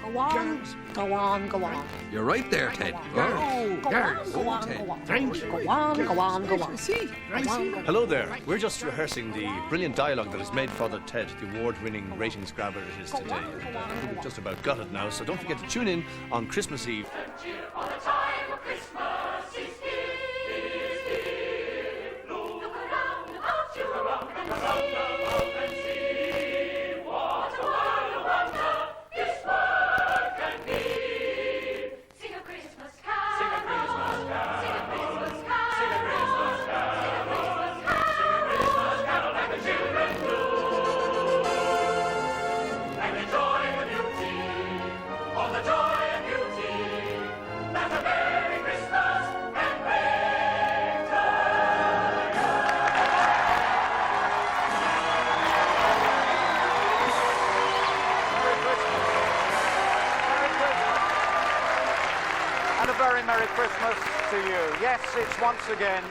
Go on, go on, go on. You're right there, Ted. Go on, go on, Ted. go on. Go on, go on, go on. See, I see. Hello there. We're just rehearsing the brilliant dialogue that has made Father Ted the award-winning ratings grabber it is today. And, I think we've just about got it now, so don't forget to tune in on Christmas Eve. And a very Merry Christmas to you. Yes, it's once again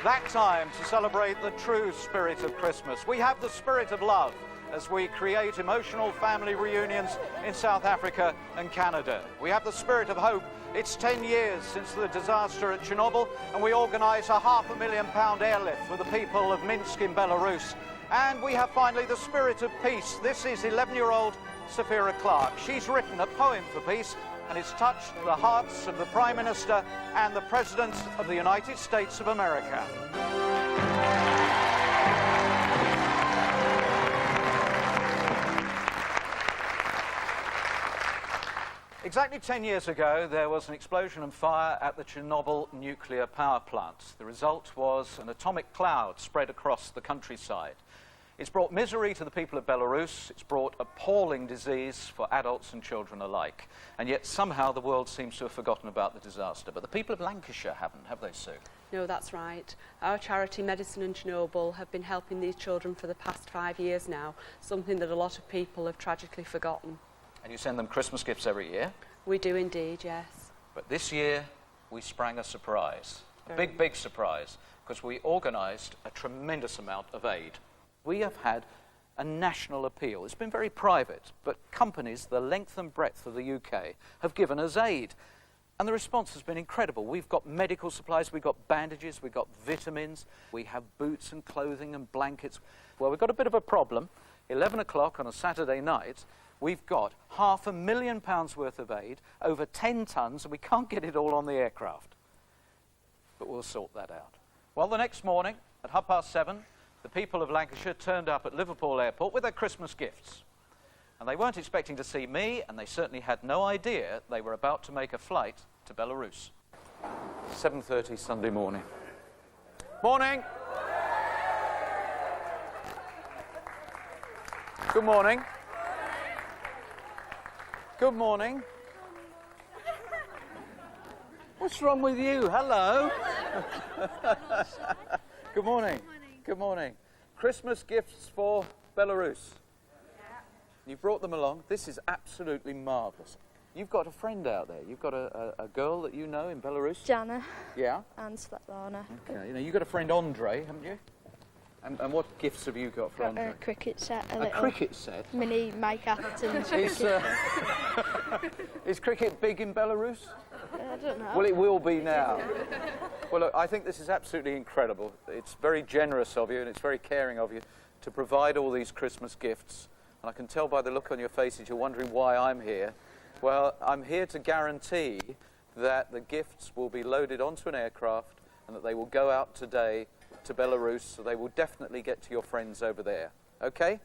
that time to celebrate the true spirit of Christmas. We have the spirit of love as we create emotional family reunions in South Africa and Canada. We have the spirit of hope. It's 10 years since the disaster at Chernobyl, and we organise a £500,000 airlift for the people of Minsk in Belarus. And we have finally the spirit of peace. This is 11-year-old Sapphira Clark. She's written a poem for peace, and it's touched the hearts of the Prime Minister and the President of the United States of America. Exactly 10 years ago, there was an explosion and fire at the Chernobyl nuclear power plant. The result was an atomic cloud spread across the countryside. It's brought misery to the people of Belarus. It's brought appalling disease for adults and children alike. And yet somehow the world seems to have forgotten about the disaster. But the people of Lancashire haven't, have they, Sue? No, that's right. Our charity, Medicine and Chernobyl, have been helping these children for the past 5 years now, something that a lot of people have tragically forgotten. And you send them Christmas gifts every year? We do indeed, yes. But this year, we sprang a surprise. A big, big surprise, because we organised a tremendous amount of aid. We have had a national appeal. It's been very private, but companies the length and breadth of the UK have given us aid. And the response has been incredible. We've got medical supplies, we've got bandages, we've got vitamins, we have boots and clothing and blankets. Well, we've got a bit of a problem. 11 o'clock on a Saturday night, we've got £500,000 worth of aid, over 10 tonnes, and we can't get it all on the aircraft. But we'll sort that out. Well, the next morning, at 7:30, the people of Lancashire turned up at Liverpool Airport with their Christmas gifts. And they weren't expecting to see me, and they certainly had no idea they were about to make a flight to Belarus. 7:30 Sunday morning. Morning! Good morning. Good morning. What's wrong with you? Hello. Good morning. Good morning. Christmas gifts for Belarus. You brought them along. This is absolutely marvellous. You've got a friend out there. You've got a girl that you know in Belarus. Jana. Yeah. And Svetlana. Okay. You know, you've got a friend Andre, haven't you? And what gifts have you got for Got Andre? a cricket set. A cricket set? Mini Mike Atherton. Is cricket big in Belarus? I don't know. Well, it will be now. Well, look, I think this is absolutely incredible. It's very generous of you and it's very caring of you to provide all these Christmas gifts. And I can tell by the look on your faces you're wondering why I'm here. Well, I'm here to guarantee that the gifts will be loaded onto an aircraft and that they will go out today to Belarus, so they will definitely get to your friends over there. Okay?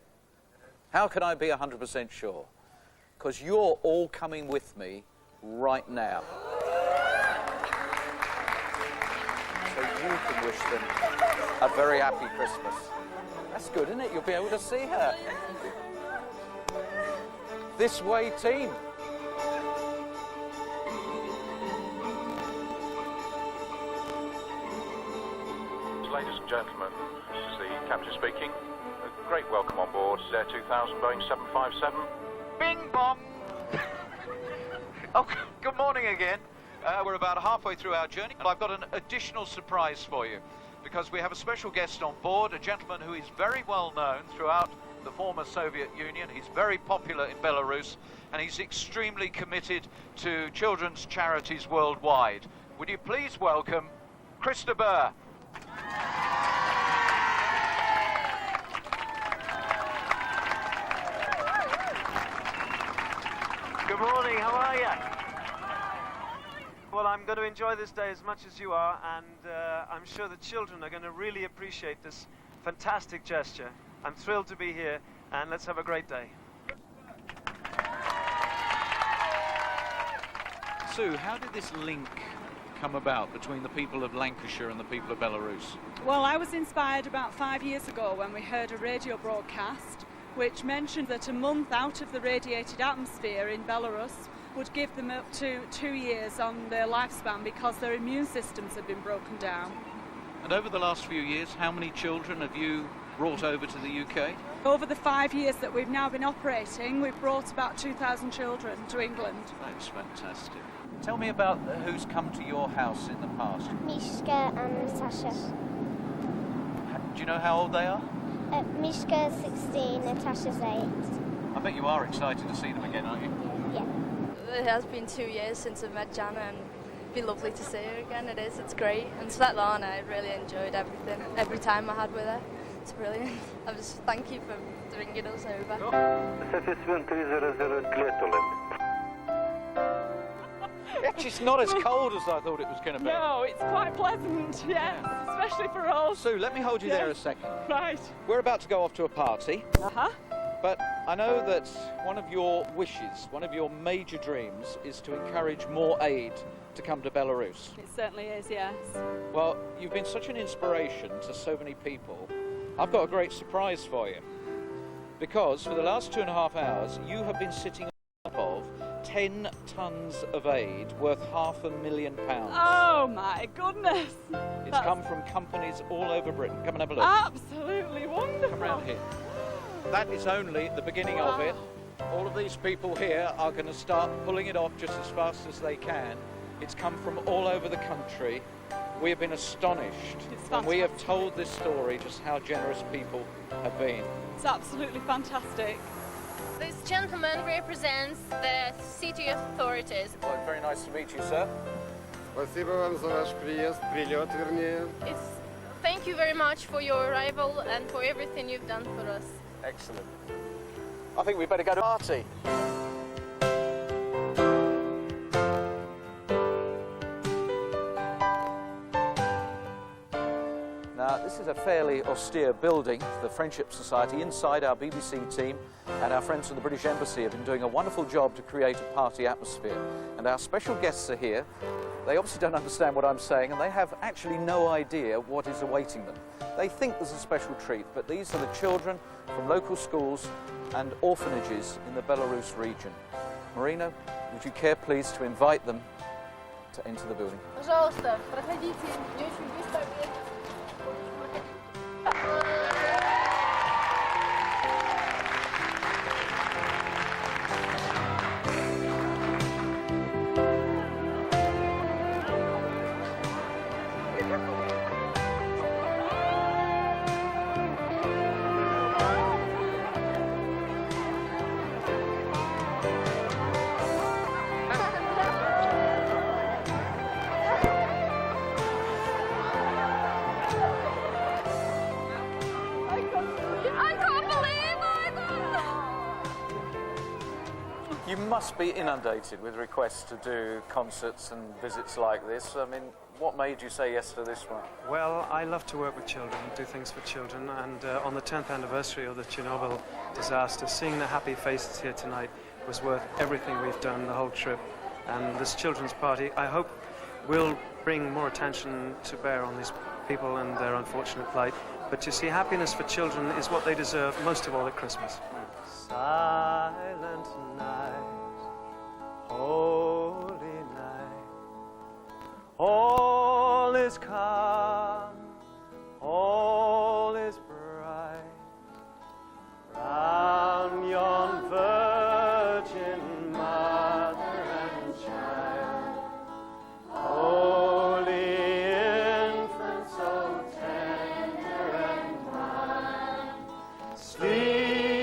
How can I be 100% sure? Because you're all coming with me right now. So you can wish them a very happy Christmas. That's good, isn't it? You'll be able to see her. This way, team. Ladies and gentlemen, this is the captain speaking. A great welcome on board Air 2000 Boeing 757. Bing bong! Oh, good morning again. We're about halfway through our journey, and I've got an additional surprise for you, because we have a special guest on board, a gentleman who is very well known throughout the former Soviet Union. He's very popular in Belarus, and he's extremely committed to children's charities worldwide. Would you please welcome Christopher? Good morning, how are you? Well, I'm going to enjoy this day as much as you are, and I'm sure the children are going to really appreciate this fantastic gesture. I'm thrilled to be here, and let's have a great day. Sue, how did this link come about between the people of Lancashire and the people of Belarus? Well, I was inspired about 5 years ago when we heard a radio broadcast which mentioned that a month out of the radiated atmosphere in Belarus would give them up to 2 years on their lifespan because their immune systems had been broken down. And over the last few years, how many children have you brought over to the UK? Over the 5 years that we've now been operating, we've brought about 2,000 children to England. That's fantastic. Tell me about who's come to your house in the past. Mishka and Natasha. Do you know how old they are? Mishka's 16, Natasha's 8. I bet you are excited to see them again, aren't you? Yeah. It has been 2 years since I've met Jana, and it'd be lovely to see her again. It is, it's great. And Svetlana, I really enjoyed everything, every time I had with her. It's brilliant. I just thank you for bringing us over. Actually, it's not as cold as I thought it was going to be. No, it's quite pleasant, yes, especially for us. Sue, let me hold you there a second. Right. We're about to go off to a party. Uh-huh. But I know that one of your wishes, one of your major dreams, is to encourage more aid to come to Belarus. It certainly is, yes. Well, you've been such an inspiration to so many people. I've got a great surprise for you. Because for the last 2.5 hours, you have been sitting on top of 10 tons of aid worth £500,000. Oh my goodness! It's come from companies all over Britain. Come and have a look. Absolutely wonderful. Come round here. That is only the beginning of it. All of these people here are going to start pulling it off just as fast as they can. It's come from all over the country. We have been astonished when we have told this story just how generous people have been. It's absolutely fantastic. This gentleman represents the city authorities. Well, very nice to meet you, sir. Спасибо вам за ваш приезд, прилет, вернее. Thank you very much for your arrival and for everything you've done for us. Excellent. I think we better go to party. Now, this is a fairly austere building, the Friendship Society. Inside, our BBC team and our friends from the British Embassy have been doing a wonderful job to create a party atmosphere. And our special guests are here. They obviously don't understand what I'm saying, and they have actually no idea what is awaiting them. They think there's a special treat, but these are the children from local schools and orphanages in the Belarus region. Marina, would you care please to invite them to enter the building? Пожалуйста, проходите, не очень быстро. You must be inundated with requests to do concerts and visits like this. I mean, what made you say yes to this one? Well, I love to work with children, do things for children, and on the 10th anniversary of the Chernobyl disaster, seeing the happy faces here tonight was worth everything we've done, the whole trip. And this children's party, I hope, will bring more attention to bear on these people and their unfortunate plight. But you see, happiness for children is what they deserve most of all at Christmas. Silent night, holy night, all is calm, all is bright, round yon virgin mother and child, holy infant so tender and mild, sleep.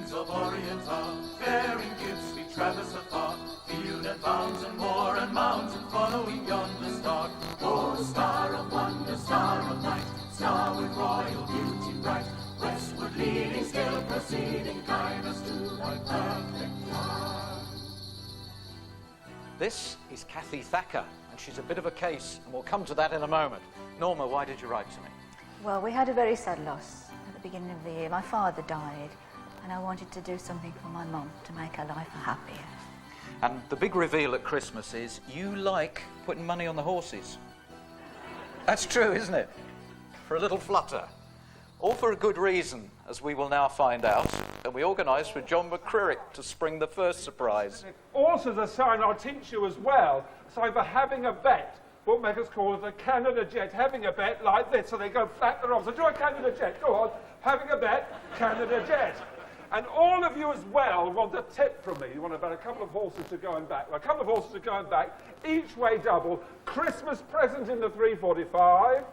kings of Orient are, bearing gifts we traverse afar, field and bounds and moor and mountain, following yonder star. Oh, star of wonder, star of light, star with royal beauty bright, westward leading, still proceeding, guide us to thy perfect light. This is Kathy Thacker, and she's a bit of a case, and we'll come to that in a moment. Norma, why did you write to me? Well, we had a very sad loss at the beginning of the year. My father died, and I wanted to do something for my mum to make her life happier. And the big reveal at Christmas is you like putting money on the horses. That's true, isn't it? For a little flutter. All for a good reason, as we will now find out. And we organised with John McCririck to spring the first surprise. Also the sign I'll teach you as well, sign for having a bet. Bookmakers call it a Canada Jet, having a bet like this, so they go flat the arms. So do a Canada Jet, go on, having a bet, Canada Jet. And all of you as well want a tip from me. You want about a couple of horses to go and back. A couple of horses to go and back, each way double, Christmas present in the 345,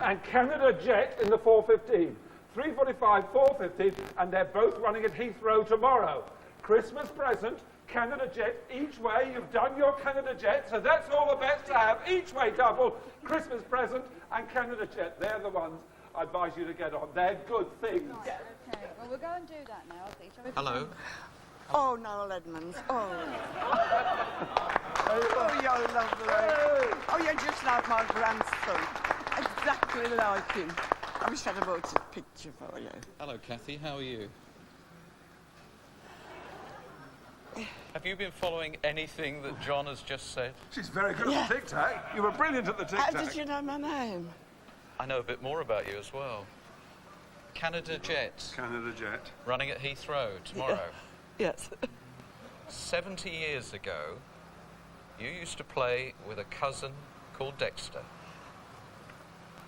and Canada Jet in the 415. 345, 415, and they're both running at Heathrow tomorrow. Christmas present, Canada Jet, each way. You've done your Canada Jet, so that's all the bets to have. Each way double, Christmas present, and Canada Jet. They're the ones I advise you to get on. They're good things. Okay, well, we'll go and do that now, I think. Hello. Oh, Noel Edmonds. Oh. Oh, you're lovely. Oh, you're just like my grandson. Exactly like him. I wish I'd bought a picture for you. Hello, Kathy. How are you? Have you been following anything that John has just said? She's very good at the tic-tac. You were brilliant at the tic-tac. How did you know my name? I know a bit more about you as well. Canada Jet. Canada Jet. Running at Heathrow tomorrow. Yes. 70 years ago, you used to play with a cousin called Dexter.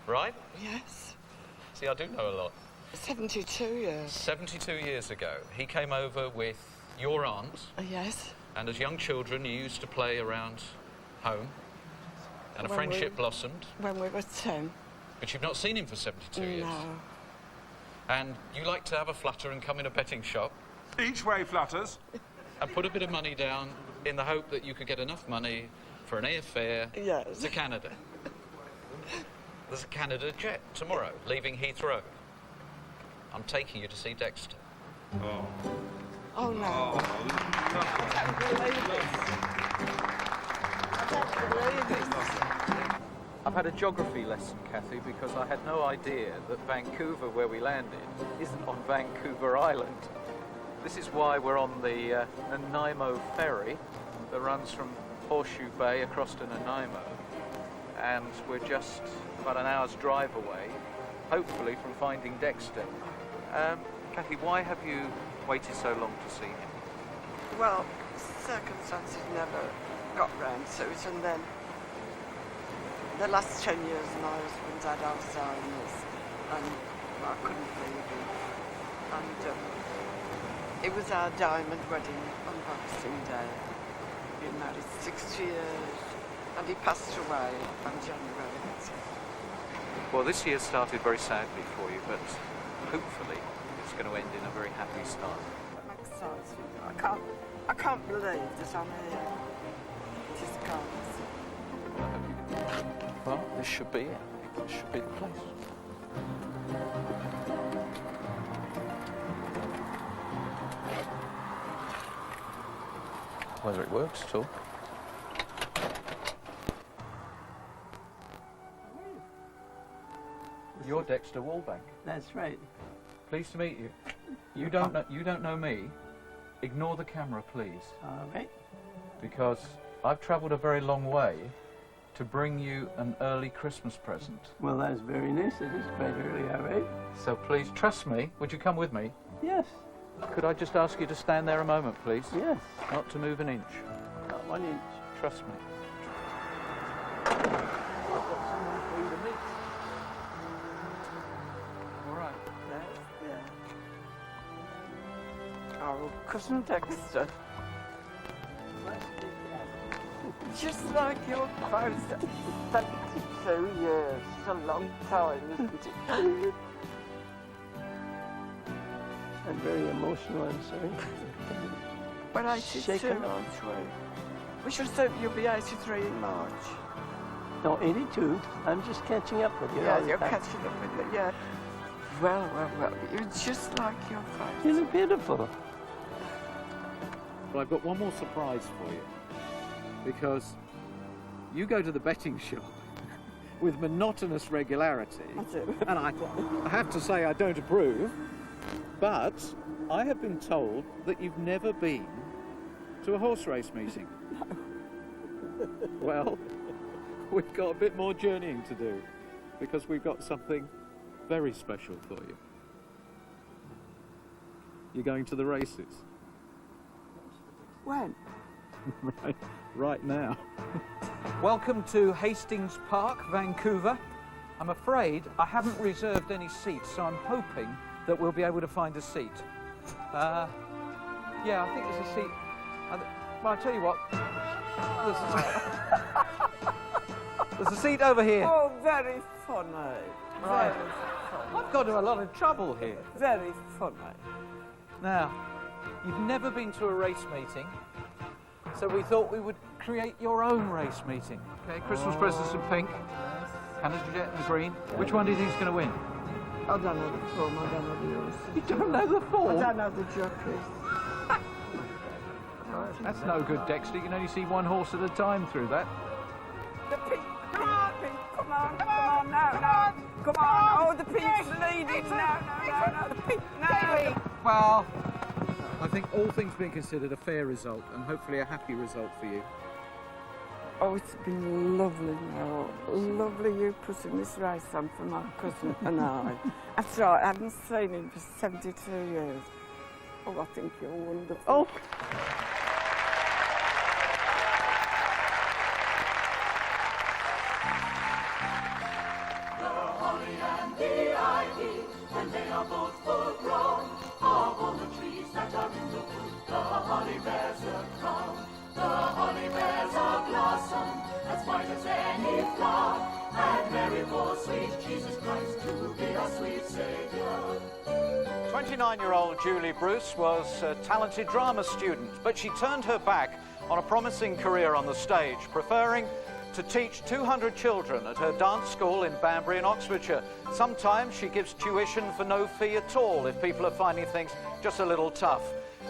Right? Yes. See, I do know a lot. 72 years. 72 years ago, he came over with your aunt. Yes. And as young children, you used to play around home. And a friendship blossomed. When we were 10. But you've not seen him for 72 years. No. And you like to have a flutter and come in a betting shop. Each way flutters. And put a bit of money down in the hope that you could get enough money for an airfare to Canada. There's a Canada Jet tomorrow, leaving Heathrow. I'm taking you to see Dexter. Oh. Oh, no. I can't believe this. I've had a geography lesson, Kathy, because I had no idea that Vancouver, where we landed, isn't on Vancouver Island. This is why we're on the Nanaimo ferry that runs from Horseshoe Bay across to Nanaimo. And we're just about an hour's drive away, hopefully, from finding Dexter. Kathy, why have you waited so long to see him? Well, circumstances never got round to it, and then the last 10 years my husband's had Alzheimer's, and I couldn't leave him. And it was our diamond wedding on Boxing Day. We've been married 60 years, and he passed away on January 10th. Well, this year started very sadly for you, but hopefully it's going to end in a very happy start. I'm excited. I can't believe that I'm here. It is can't. Well, this should be it. This should be the place. Whether it works at all. You're Dexter Wallbank. That's right. Pleased to meet you. You don't know me. Ignore the camera, please. All right. Because I've travelled a very long way to bring you an early Christmas present. Well, that's very nice. It is quite early, all right. So please trust me. Would you come with me? Yes. Could I just ask you to stand there a moment, please? Yes. Not to move an inch. Not 1 inch. Trust me. Oh, cousin Dexter. Just like your father. 72 years. It's a long time, isn't it? And very emotional, I'm sorry. But 82, Shaken. aren't we? We should say you'll be 83 in March. No, 82. I'm just catching up with you. Yeah, all the you're time. catching up with it, yeah. Well, you're just like your face. You look beautiful. Well, I've got one more surprise for you. Because you go to the betting shop with monotonous regularity. I do. And I have to say I don't approve, but I have been told that you've never been to a horse race meeting. No. Well, we've got a bit more journeying to do because we've got something very special for you. You're going to the races. When? Right now. Welcome to Hastings Park, Vancouver. I'm afraid I haven't reserved any seats, so I'm hoping that we'll be able to find a seat. Yeah, I think there's a seat. Well, I'll tell you what. There's a seat over here. Oh, very funny. Right. Very funny. I've got into a lot of trouble here. Very funny. Now, you've never been to a race meeting, so we thought we would create your own race meeting. Okay, Christmas presents in pink, Canada Jet in green. Which one do you think is going to win? I don't know the form, I don't know the horse. You don't know the form? I don't know the jockeys. That's no good, Dexter. You can only see one horse at a time through that. The pink, come on, pink, come on, come on, no, come on. Oh, the pink's leading, no, the pink, no. Well, I think all things being considered, a fair result, and hopefully a happy result for you. Oh, it's been lovely now. Lovely you putting this race on for my cousin and I. That's right, I haven't seen him for 72 years. Oh, I think you're wonderful. Oh. When they are both full grown, of all the trees that are in the wood, the holly bears a crown. The holly bears a blossom as white as any flower, and Mary bore sweet Jesus Christ to be our sweet Saviour. 29-year-old Julie Bruce was a talented drama student, but she turned her back on a promising career on the stage, preferring to teach 200 children at her dance school in Banbury in Oxfordshire. Sometimes she gives tuition for no fee at all if people are finding things just a little tough.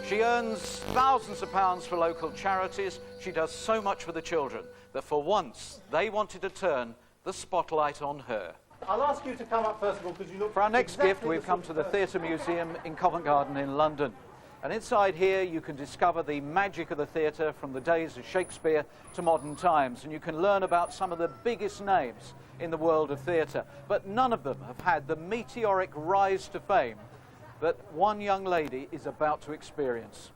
She earns thousands of pounds for local charities. She does so much for the children that for once they wanted to turn the spotlight on her. I'll ask you to come up first of all because you look... For our next exactly gift, we've come to the person. Theatre Museum in Covent Garden in London. And inside here, you can discover the magic of the theatre from the days of Shakespeare to modern times. And you can learn about some of the biggest names in the world of theatre. But none of them have had the meteoric rise to fame that one young lady is about to experience.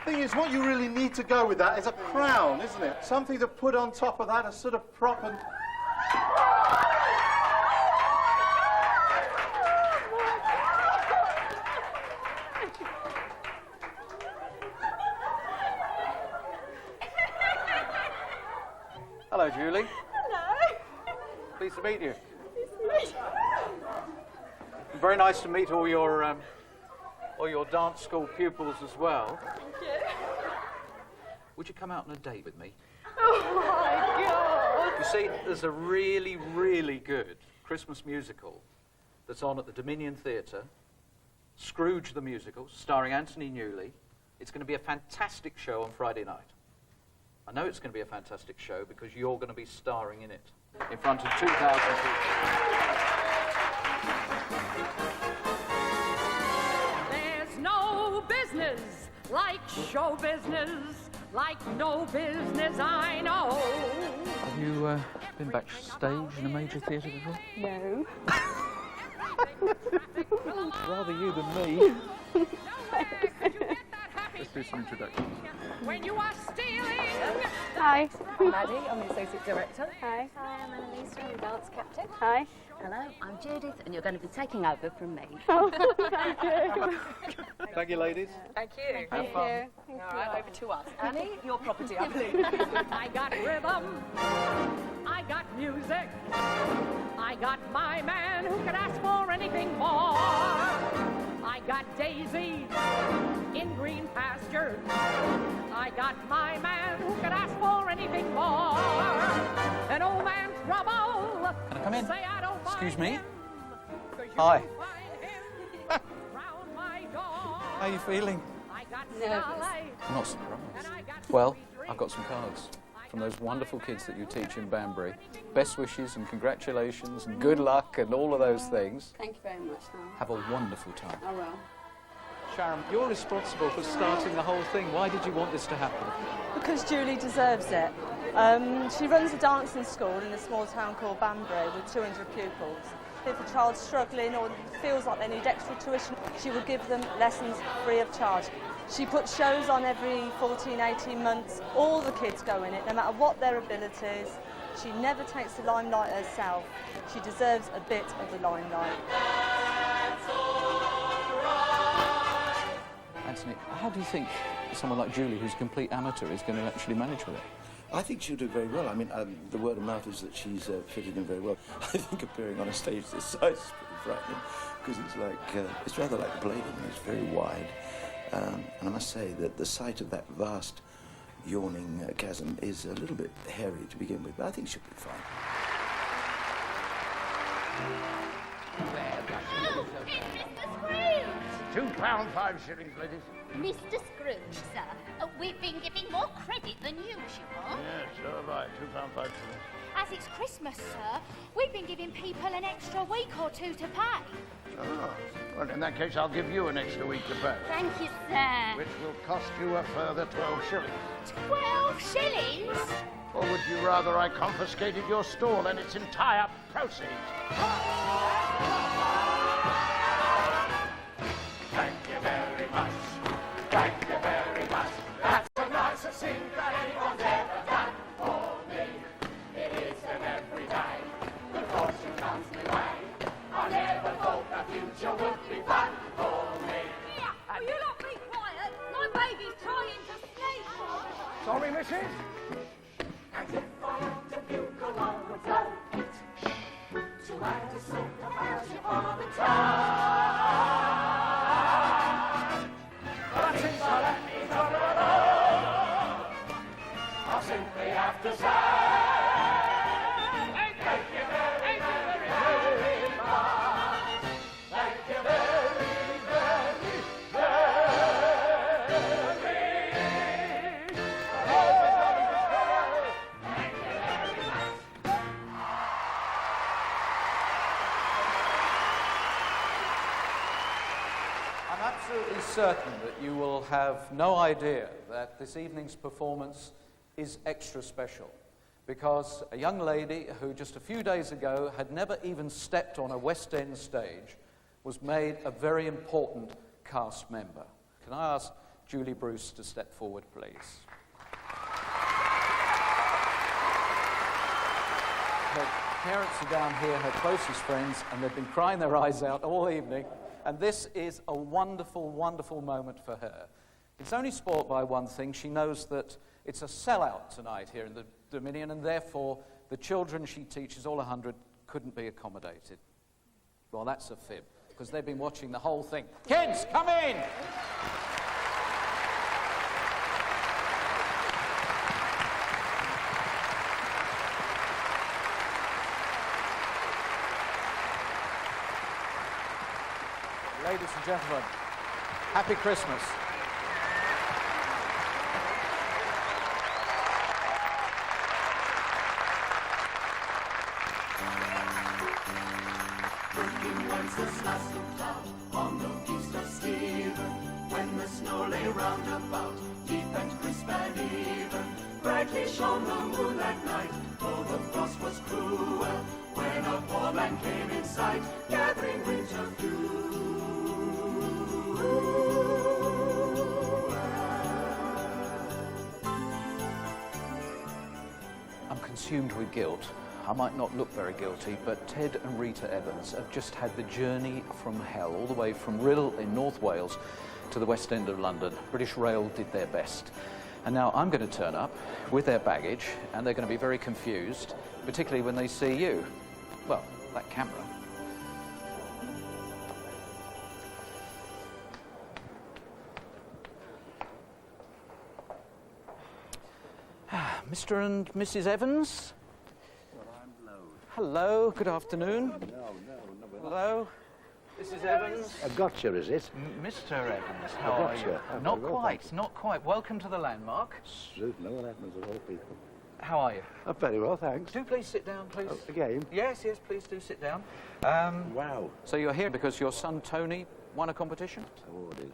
The thing is, what you really need to go with that is a crown, isn't it? Something to put on top of that, a sort of prop and... Hello, Julie. Hello. Pleased to meet you. Pleased to meet you. Very nice to meet all your dance school pupils as well. Thank you. Would you come out on a date with me? Oh my God. You see, there's a really, really good Christmas musical that's on at the Dominion Theatre, Scrooge the Musical, starring Anthony Newley. It's going to be a fantastic show on Friday night. I know it's going to be a fantastic show because you're going to be starring in it in front of 2,000 people. There's no business like show business, like no business I know. Have you been backstage in a major theatre before? No. Rather you than me. Let's do some introductions. When you are stealing. Hi. I'm Maddie, I'm the Associate Director. Hi. Hi, I'm Annalisa, I'm the Dance Captain. Hi. Hello, I'm Judith, and you're going to be taking over from me. Oh, thank you. Thank you, ladies. Thank you. Have fun. All right, over to us. Annie, your property, I believe. I got rhythm. I got music. I got my man who can ask for anything more. I got daisies in green pastures. I got my man who could ask for anything more. An old man's trouble. Can I come in? Say I don't Excuse mind me? him, 'cause you Hi. won't find him round my door. How are you feeling? I got starlight. I'm not surprised. Well, I've got some cards from those wonderful kids that you teach in Banbury. Best wishes and congratulations and good luck and all of those things. Thank you very much, Tom. Have a wonderful time. I will. Sharon, you're responsible for starting the whole thing. Why did you want this to happen? Because Julie deserves it. She runs a dancing school in a small town called Banbury with 200 pupils. If a child's struggling or feels like they need extra tuition, she will give them lessons free of charge. She puts shows on every 14, 18 months. All the kids go in it, no matter what their abilities. She never takes the limelight herself. She deserves a bit of the limelight. Anthony, how do you think someone like Julie, who's a complete amateur, is going to actually manage with it? I think she'll do very well. I mean, the word of mouth is that she's fitted in very well. I think appearing on a stage this size is pretty frightening, because it's like, it's rather like blading. It's very wide. And I must say that the sight of that vast yawning chasm is a little bit hairy to begin with, but I think she'll be fine. £2, 5 shillings, ladies. Mr. Scrooge, sir, we've been giving more credit than usual. Yes, so have I. £2, 5 shillings. As it's Christmas, sir, we've been giving people an extra week or two to pay. Oh, well, in that case, I'll give you an extra week to pay. Thank you, sir. Which will cost you a further 12 shillings. 12 shillings? Or would you rather I confiscated your stall and its entire proceeds? Thank you very much. Thank you very much. That's the nicest thing that anyone's ever done for me. It is an every day. Good fortune comes my way. I never thought the future would be fun for me. Here, will you not be quiet? My baby's trying to sleep. Sorry, missus? And if I had to bugle, I would blow it to add a sort of passion for the time. But since I let me drop it all, I'll simply have to say thank you very, very much. Thank you very, very, I'm absolutely certain that you will have no idea that this evening's performance is extra special, because a young lady who just a few days ago had never even stepped on a West End stage was made a very important cast member. Can I ask Julie Bruce to step forward, please? Her parents are down here, her closest friends, and they've been crying their eyes out all evening. And this is a wonderful, wonderful moment for her. It's only spoilt by one thing. She knows that it's a sellout tonight here in the Dominion, and therefore the children she teaches, all 100, couldn't be accommodated. Well, that's a fib, because they've been watching the whole thing. Kids, come in! Ladies and gentlemen, Happy Christmas. Looking once the slashed cloud on the east of Stephen, when the snow lay round about, deep and crisp and even, brightly shone the moon that night, though the frost was cruel, when a poor man came in sight, gathering winter fuel. I'm consumed with guilt. I might not look very guilty, but Ted and Rita Evans have just had the journey from hell, all the way from Rhyl in North Wales to the West End of London. British Rail did their best. And now I'm going to turn up with their baggage, and they're going to be very confused, particularly when they see you. Well, that camera. Mr. and Mrs. Evans? Well, I'm low. Hello, good afternoon. No. Hello, Mrs. Evans. A gotcha, is it? Mr. Evans, how A are gotcha. you? Oh, Not very well, quite, thanks. not quite. Welcome to the landmark. Sweet, Noel Edmonds of all people. How are you? Oh, very well, thanks. Do please sit down, please. Oh, again? Yes, please do sit down. Wow. So you're here because your son Tony won a competition? Awarded.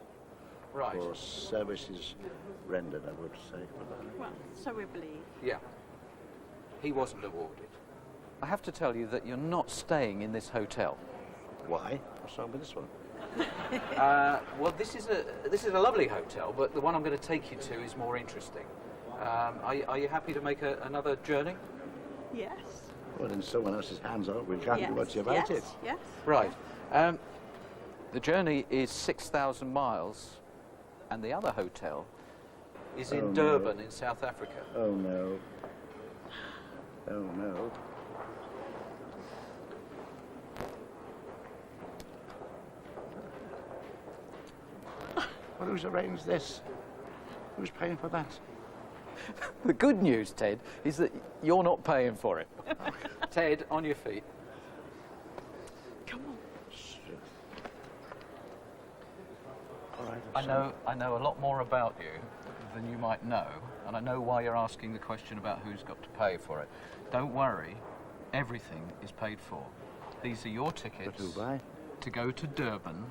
Right. For services rendered, I would say. Well, so we believe. Yeah. He wasn't awarded. I have to tell you that you're not staying in this hotel. Why? What's wrong with this one? Well, this is a lovely hotel, but the one I'm going to take you to is more interesting. Are you happy to make another journey? Yes. Well, in someone else's hands, aren't we? Can't do much about it. Yes. Right. The journey is 6,000 miles, and the other hotel is in Durban in South Africa. Oh, no. Oh, no. Well, who's arranged this? Who's paying for that? The good news, Ted, is that you're not paying for it. Ted, on your feet. Come on. All right, I know a lot more about you than you might know, and I know why you're asking the question about who's got to pay for it. Don't worry, everything is paid for. These are your tickets to go to Durban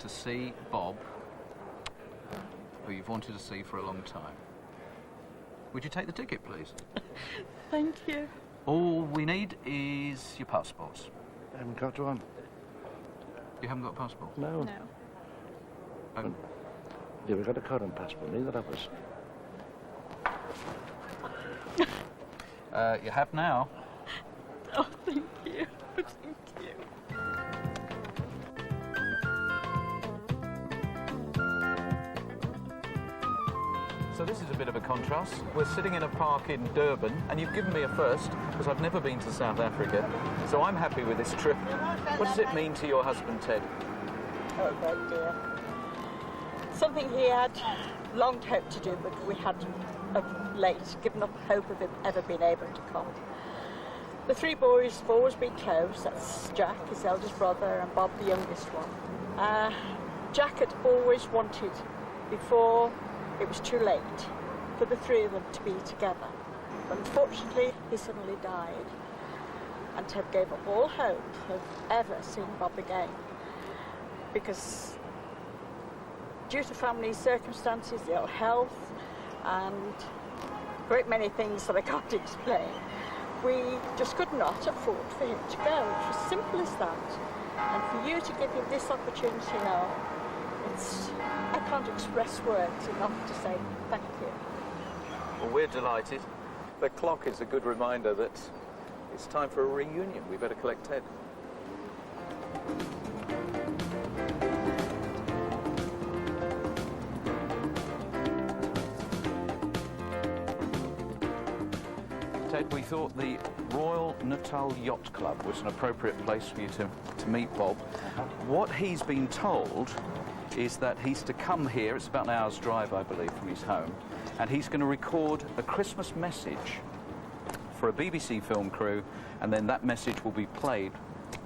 to see Bob, who you've wanted to see for a long time. Would you take the ticket, please? Thank you. All we need is your passports. I haven't got one. You haven't got a passport? No. Oh. Yeah, we've got a current passport, neither of us. You have now. Oh, thank you. Thank you. So this is a bit of a contrast. We're sitting in a park in Durban, and you've given me a first, because I've never been to South Africa. So I'm happy with this trip. What does it mean to your husband, Ted? Oh, great dear. Something he had long hoped to do, but we had of late given up hope of him ever being able to come. The three boys have always been close. That's Jack, his eldest brother, and Bob, the youngest one. Jack had always wanted, before it was too late, for the three of them to be together. But unfortunately, he suddenly died, and Ted gave up all hope of ever seeing Bob again, because due to family circumstances, ill health, and a great many things that I can't explain, we just could not afford for him to go. It was as simple as that. And for you to give him this opportunity now, I can't express words enough to say thank you. Well, we're delighted. The clock is a good reminder that it's time for a reunion. We better collect Ted. Ted, we thought the Royal Natal Yacht Club was an appropriate place for you to meet Bob. What he's been told is that he's to come here, it's about an hour's drive, I believe, from his home, and he's going to record a Christmas message for a BBC film crew, and then that message will be played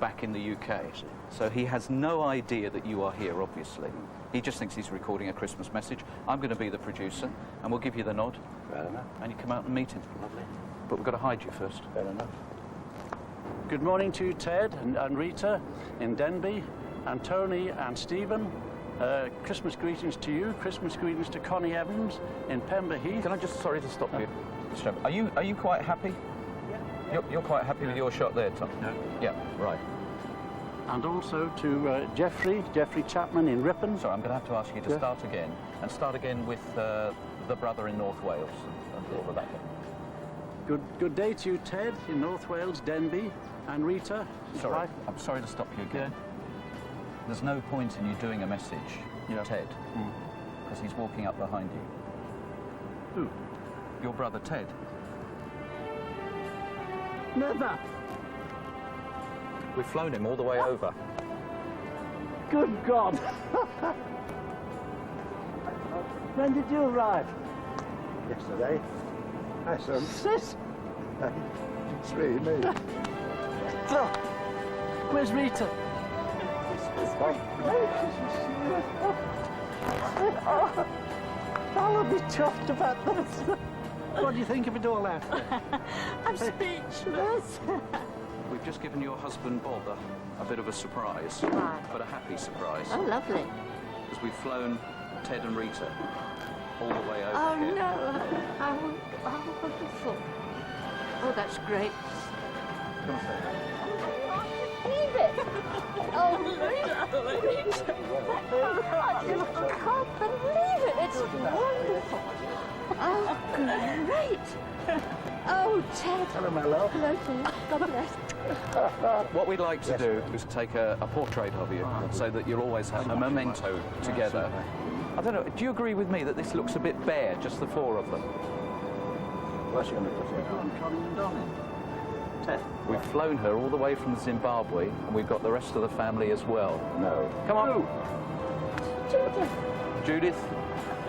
back in the UK. So he has no idea that you are here, obviously. He just thinks he's recording a Christmas message. I'm going to be the producer, and we'll give you the nod. Fair enough. And you come out and meet him. Lovely. But we've got to hide you first. Fair enough. Good morning to you, Ted and Rita in Denby, and Tony and Stephen. Christmas greetings to you. Christmas greetings to Connie Evans in Pember Heath. Can I just, sorry to stop you, Mr. Evans. Are you quite happy? Yeah. You're quite happy with your shot there, Tom? No. Yeah, right. And also to Jeffrey Chapman in Ripon. Sorry, I'm going to have to ask you to start again, and start again with the brother in North Wales and all of that. Good day to you, Ted, in North Wales, Denby, and Rita. Sorry, I'm sorry to stop you again. There's no point in you doing a message, Ted, because he's walking up behind you. Who? Your brother, Ted. Never. We've flown him all the way over. Good God. When did you arrive? Yesterday. Hi, son. Sis! It's really me. Look, where's Rita? Oh, I'll be chuffed about this. What do you think of it all after? I'm speechless. We've just given your husband Bob a bit of a surprise, but a happy surprise. Oh, lovely. Because we've flown Ted and Rita all the way over Oh, here. no. How wonderful. Oh, that's great. Come on, Leave it. Oh, Rita. I can't believe it. It's wonderful. Oh, great. Oh, Ted. Hello, my love. Hello, Ted. God bless. What we'd like to do is take a portrait of you so that you'll always have a memento together. I don't know, do you agree with me that this looks a bit bare, just the four of them? What's she going to put it on? Connie and Donnie. Ted. We've flown her all the way from Zimbabwe, and we've got the rest of the family as well. No. Come on. Judith. Judith.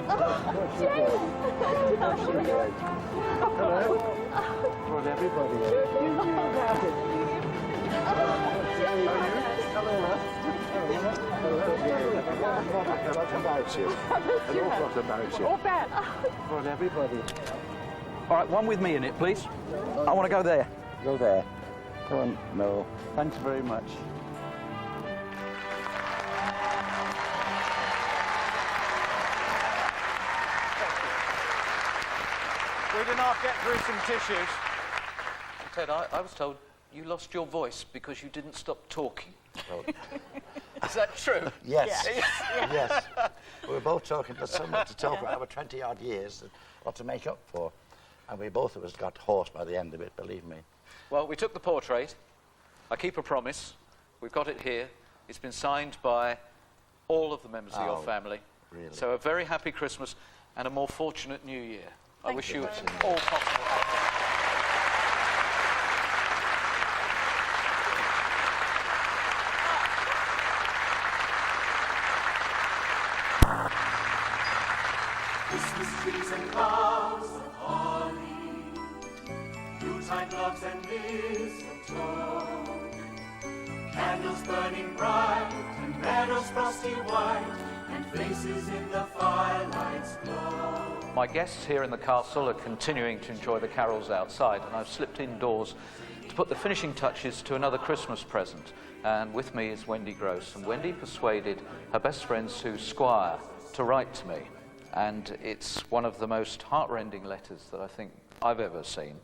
Oh, Jane. Hello. Brought everybody in. You knew about it. Oh, Jane. Hello, love. A lot about you. An awful lot about you. Oh, bad. Brought everybody. All right, one with me in it, please. I want to go there. Go there. Come on, Noel. Thanks very much. We did not get through some tissues. Ted, I was told you lost your voice because you didn't stop talking. Well, is that true? yes. Yes. We were both talking for so much to talk about over 20-odd years, a lot to make up for. And we both of us got hoarse by the end of it, believe me. Well, we took the portrait. I keep a promise. We've got it here. It's been signed by all of the members of your family. Really? So a very happy Christmas and a more fortunate New Year. I wish you very much. all possible happiness. Christmas trees and boughs of holly, Yuletide logs and mistletoe, candles burning bright and meadows frosty white, and faces in the firelight's glow. My guests here in the castle are continuing to enjoy the carols outside, and I've slipped indoors to put the finishing touches to another Christmas present. And with me is Wendy Gross, and Wendy persuaded her best friend Sue Squire to write to me. And it's one of the most heartrending letters that I think I've ever seen.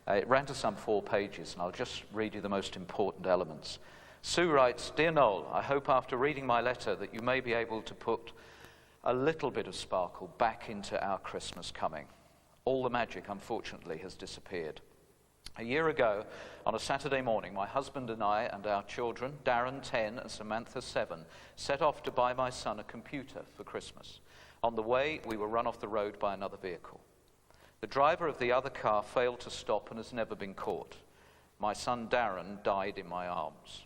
It ran to some 4 pages, and I'll just read you the most important elements. Sue writes, "Dear Noel, I hope after reading my letter that you may be able to put a little bit of sparkle back into our Christmas coming. All the magic, unfortunately, has disappeared. A year ago, on a Saturday morning, my husband and I and our children, Darren, 10, and Samantha, 7, set off to buy my son a computer for Christmas. On the way, we were run off the road by another vehicle. The driver of the other car failed to stop and has never been caught. My son, Darren, died in my arms.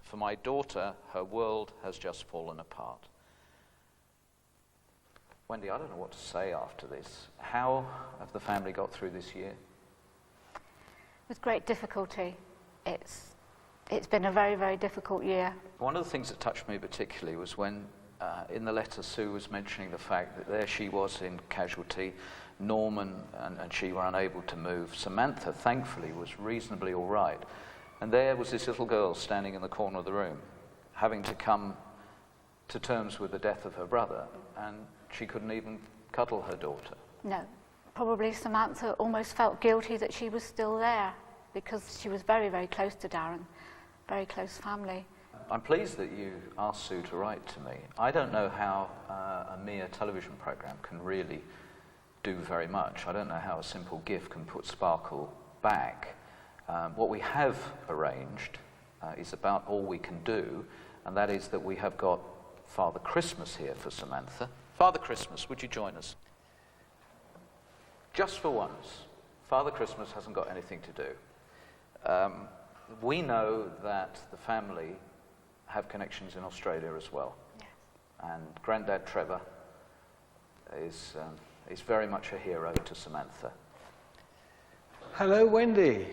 For my daughter, her world has just fallen apart." Wendy, I don't know what to say after this. How have the family got through this year? With great difficulty. It's been a very, very difficult year. One of the things that touched me particularly was when in the letter Sue was mentioning the fact that there she was in casualty, Norman and she were unable to move. Samantha, thankfully, was reasonably all right. And there was this little girl standing in the corner of the room, having to come to terms with the death of her brother, and she couldn't even cuddle her daughter. No. Probably Samantha almost felt guilty that she was still there because she was very, very close to Darren, very close family. I'm pleased that you asked Sue to write to me. I don't know how a mere television programme can really do very much. I don't know how a simple gift can put sparkle back. What we have arranged is about all we can do, and that is that we have got Father Christmas here for Samantha. Father Christmas, would you join us? Just for once, Father Christmas hasn't got anything to do. We know that the family have connections in Australia as well. Yes. And Grandad Trevor is very much a hero to Samantha. Hello, Wendy.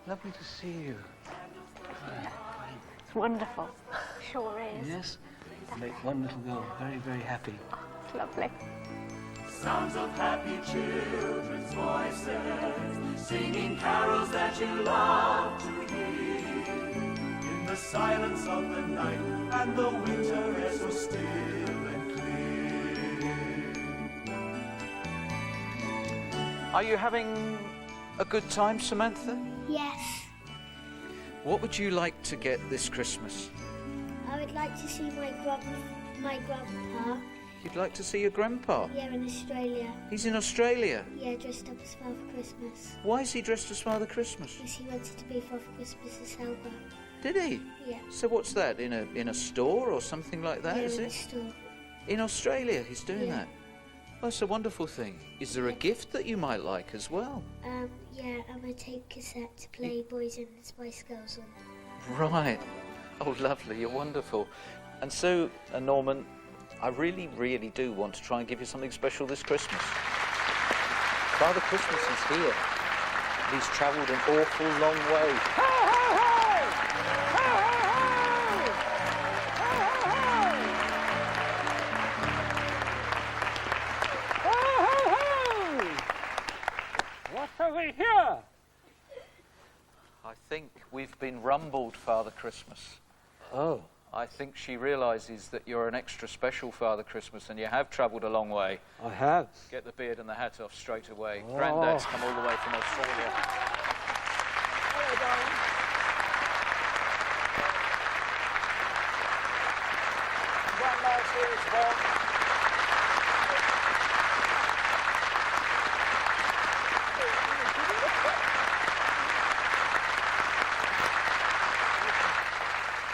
Lovely to see you. It's wonderful. Sure is. Yes, make one little girl very, very happy. It's lovely. Sounds of happy children's voices, singing carols that you love to hear. In the silence of the night, and the winter air so still and clear. Are you having a good time, Samantha? Yes. What would you like to get this Christmas? I would like to see my grandpa. You'd like to see your grandpa? Yeah, in Australia. He's in Australia? Yeah, dressed up as Father Christmas. Why is he dressed as Father Christmas? Because he wanted to be Father Christmas's helper. Did he? Yeah. So what's that, in a store or something like that, Yeah, is in it? a store. In Australia he's doing Yeah. that? Oh, it's a wonderful thing. Is there a gift that you might like as well? Yeah, I'm going to take cassette to play Boys and the Spice Girls on. Right. Oh, lovely. You're wonderful. And so, Norman, I really, really do want to try and give you something special this Christmas. Father Christmas is here. He's travelled an awful long way. What's over here? I think we've been rumbled, Father Christmas. Oh. I think she realises that you're an extra special Father Christmas and you have travelled a long way. I have. Get the beard and the hat off straight away. Oh. Granddad's come all the way from Australia. Hello, darling. Grandma's here as well.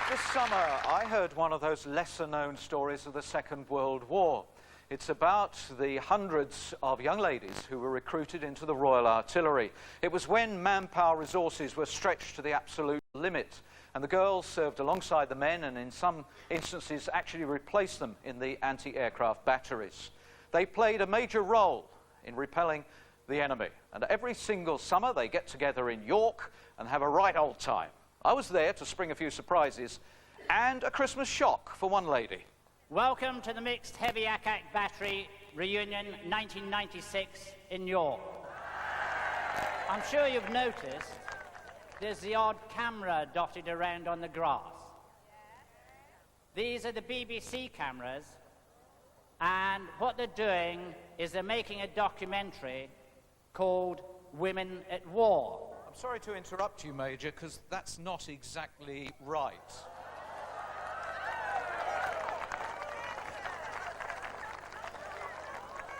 This summer, I heard one of those lesser-known stories of the Second World War. It's about the hundreds of young ladies who were recruited into the Royal Artillery. It was when manpower resources were stretched to the absolute limit, and the girls served alongside the men and in some instances actually replaced them in the anti-aircraft batteries. They played a major role in repelling the enemy, and every single summer they get together in York and have a right old time. I was there to spring a few surprises and a Christmas shock for one lady. Welcome to the Mixed Heavy Ack Battery Reunion 1996 in York. I'm sure you've noticed there's the odd camera dotted around on the grass. These are the BBC cameras, and what they're doing is they're making a documentary called Women at War. I'm sorry to interrupt you, Major, because that's not exactly right.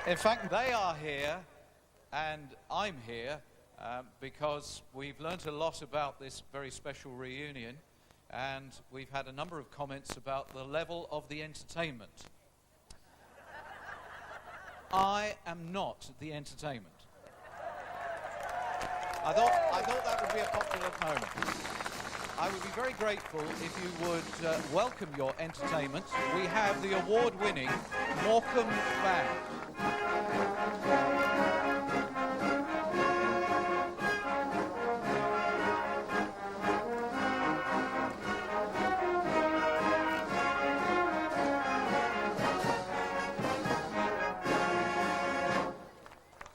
In fact, they are here and I'm here because we've learnt a lot about this very special reunion, and we've had a number of comments about the level of the entertainment. I am not the entertainment. I thought that would be a popular moment. I would be very grateful if you would welcome your entertainment. We have the award-winning Morecambe Band.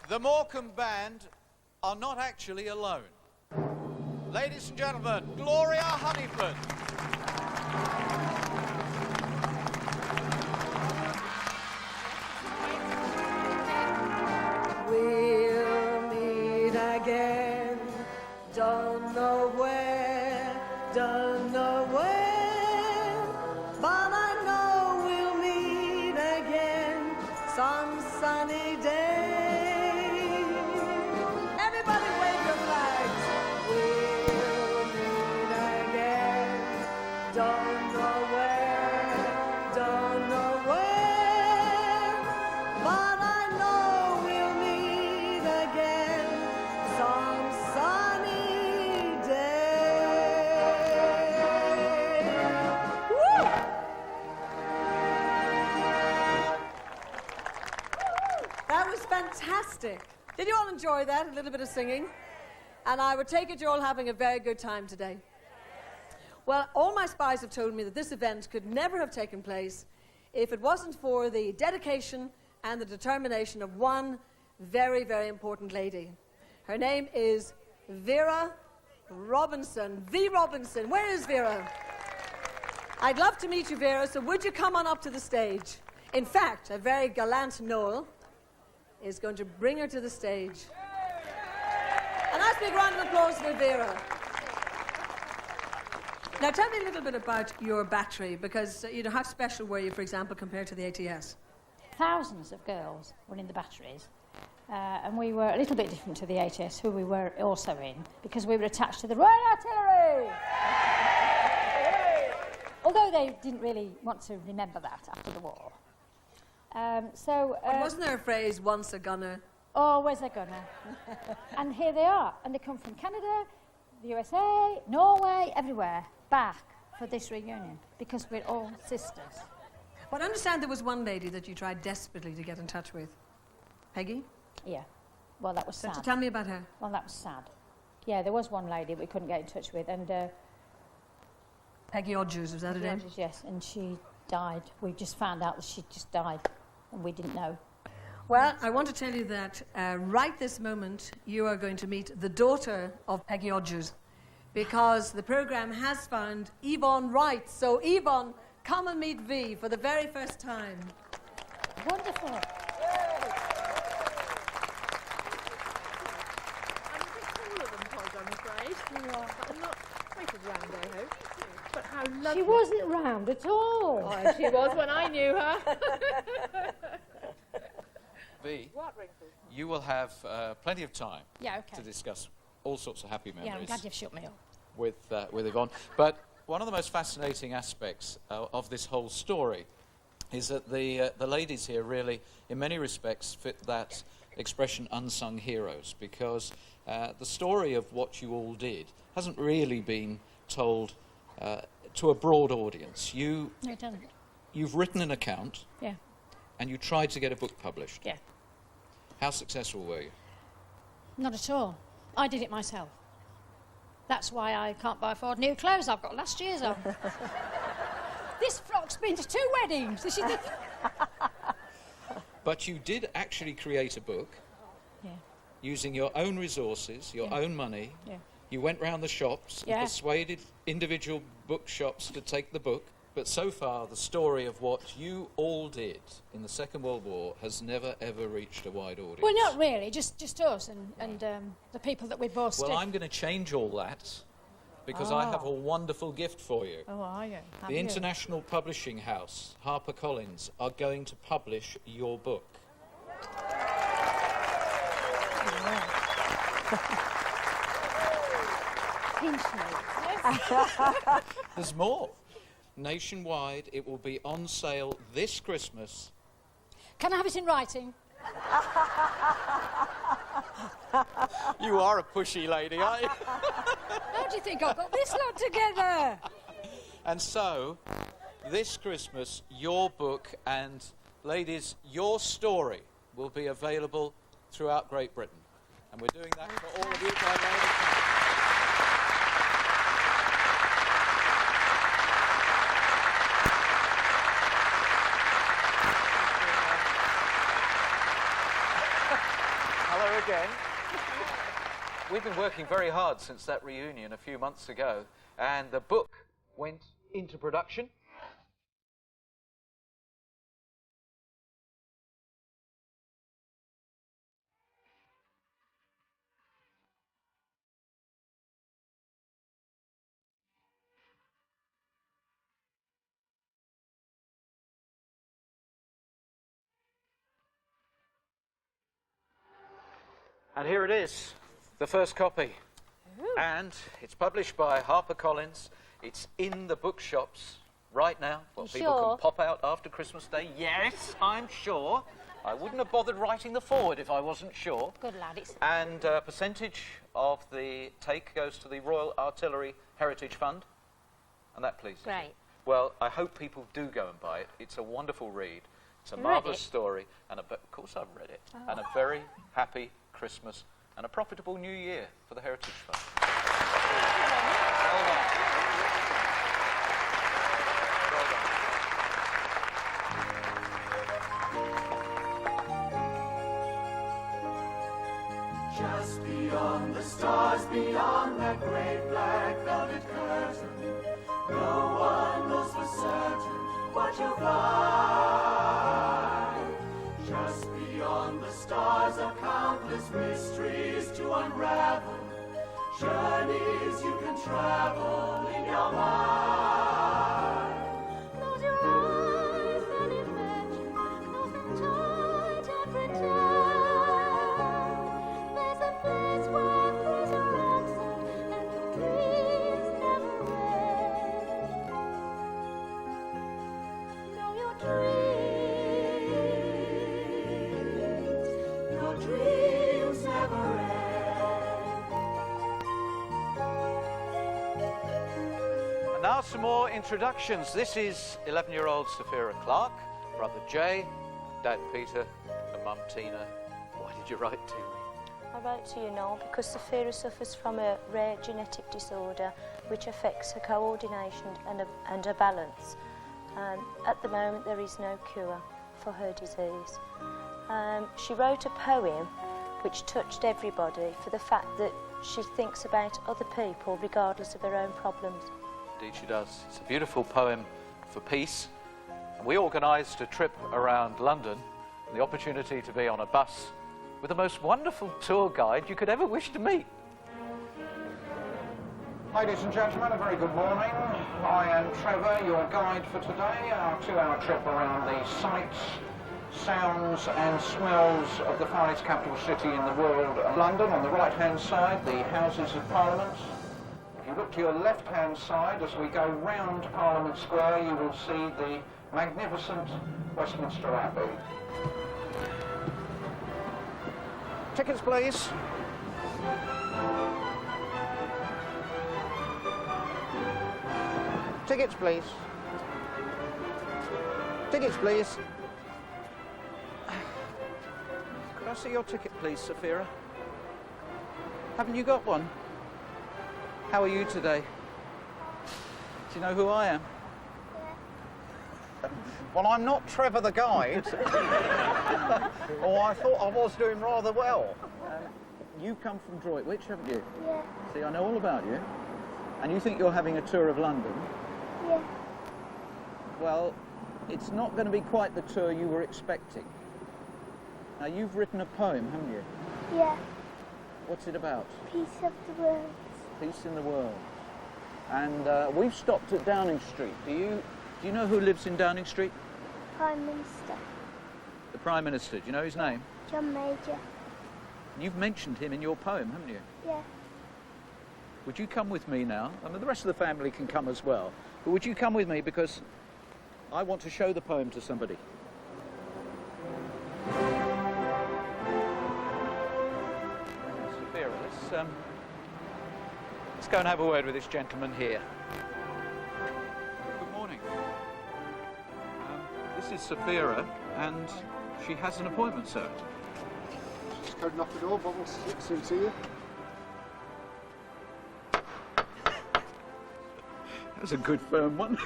The Morecambe Band are not actually alone. Ladies and gentlemen, Gloria Honeyford. We'll meet again, don't know where, don't know when, but I know we'll meet again some sunny day. Everybody wave your flags. We'll meet again, don't know where, don't know when, but I know we'll meet again some sunny day. Woo! That was fantastic. Fantastic. Did you all enjoy that? A little bit of singing? And I would take it you're all having a very good time today. Well, all my spies have told me that this event could never have taken place if it wasn't for the dedication and the determination of one very, very important lady. Her name is Vera Robinson. V. Robinson. Where is Vera? I'd love to meet you, Vera, so would you come on up to the stage? In fact, a very gallant Noel is going to bring her to the stage. A nice big round of applause for Vera. Now tell me a little bit about your battery, because you know, how special were you, for example, compared to the ATS? Thousands of girls were in the batteries, and we were a little bit different to the ATS, who we were also in, because we were attached to the Royal Artillery. Although they didn't really want to remember that after the war. But wasn't there a phrase, once a gunner? Always a gunner. And here they are, and they come from Canada, the USA, Norway, everywhere, back for this reunion, because we're all sisters. But I understand there was one lady that you tried desperately to get in touch with. Peggy? Yeah. Well, that was sad. So tell me about her. Well, that was sad. Yeah, there was one lady we couldn't get in touch with, and... Peggy Odgers, was that her name? Odgers, yes, and she died. We just found out that she just died, and we didn't know. Well, I want to tell you that right this moment, you are going to meet the daughter of Peggy Odgers, because the programme has found Yvonne Wright. So, Yvonne, come and meet V for the very first time. Wonderful. I'm a bit taller than Pod, I'm afraid. You are. But I'm not quite as round, I hope. But how lovely. She wasn't round at all. Oh, she was when I knew her. V, you will have plenty of time to discuss all sorts of happy memories. Yeah, I'm glad you've shut me up. With Yvonne. But one of the most fascinating aspects of this whole story is that the ladies here really, in many respects, fit that expression unsung heroes, because the story of what you all did hasn't really been told to a broad audience. No, it doesn't. You've written an account. Yeah. And you tried to get a book published. Yeah. How successful were you? Not at all. I did it myself. That's why I can't buy 4 new clothes. I've got last year's on. This frock's been to 2 weddings. This is the... But you did actually create a book. Yeah. Using your own resources, your own money. Yeah. You went round the shops and persuaded individual bookshops to take the book. But so far, the story of what you all did in the Second World War has never, ever reached a wide audience. Well, not really, just us and the people that we both Well, I'm going to change all that, because I have a wonderful gift for you. Oh, are you? The international publishing house, HarperCollins, are going to publish your book. Pinch me. There's more. Nationwide, it will be on sale this Christmas. Can I have it in writing? You are a pushy lady, aren't you? How do you think I got this lot together? And so, this Christmas, your book and, ladies, your story will be available throughout Great Britain. And we're doing that for all of you by way of account. Hello again. We've been working very hard since that reunion a few months ago, and the book went into production. And here it is, the first copy. Ooh. And it's published by HarperCollins. It's in the bookshops right now. Well, people can pop out after Christmas Day. Yes, I'm sure. I wouldn't have bothered writing the foreword if I wasn't sure. Good lad. And a percentage of the take goes to the Royal Artillery Heritage Fund. And that pleases you. Great. Well, I hope people do go and buy it. It's a wonderful read. It's a You read marvellous it? story, and of course I've read it, and a very happy Christmas and a profitable New Year for the Heritage Fund. Well done. Just beyond the stars, beyond that great black velvet curtain, no one knows for certain what you'll find. Just beyond the stars are countless mysteries to unravel, journeys you can travel in your mind. Close your eyes and imagine, close them tight and pretend. There's a place where prayers are answered and your dreams never end. Know your dreams never end. And now some more introductions. This is 11-year-old Sophia Clark, brother Jay, dad Peter, and mum Tina. Why did you write to me? I wrote to you, Noel, because Sophia suffers from a rare genetic disorder which affects her coordination and her balance. At the moment, there is no cure for her disease. She wrote a poem which touched everybody for the fact that she thinks about other people regardless of her own problems. Indeed she does. It's a beautiful poem for peace. And we organised a trip around London, the opportunity to be on a bus with the most wonderful tour guide you could ever wish to meet. Ladies and gentlemen, a very good morning. I am Trevor, your guide for today. Our 2-hour trip around the sights, sounds and smells of the finest capital city in the world, London. On the right-hand side, the Houses of Parliament. If you look to your left-hand side, as we go round Parliament Square, you will see the magnificent Westminster Abbey. Tickets, please. Tickets, please. Tickets, please. Could I see your ticket, please, Sophia? Haven't you got one? How are you today? Do you know who I am? Well, I'm not Trevor the guide. Oh, I thought I was doing rather well. You've come from Droitwich, haven't you? Yeah. See, I know all about you. And you think you're having a tour of London? Yeah. Well, it's not going to be quite the tour you were expecting. Now, you've written a poem, haven't you? Yeah. What's it about? Peace of the world. Peace in the world. And we've stopped at Downing Street. Do you know who lives in Downing Street? Prime Minister. The Prime Minister. Do you know his name? John Major. You've mentioned him in your poem, haven't you? Yeah. Would you come with me now? I mean, the rest of the family can come as well. But would you come with me, because I want to show the poem to somebody. Sophia, let's go and have a word with this gentleman here. Good morning. This is Sophia, and she has an appointment, sir. Just go knock the door, but we'll soon see you. That was a good firm one.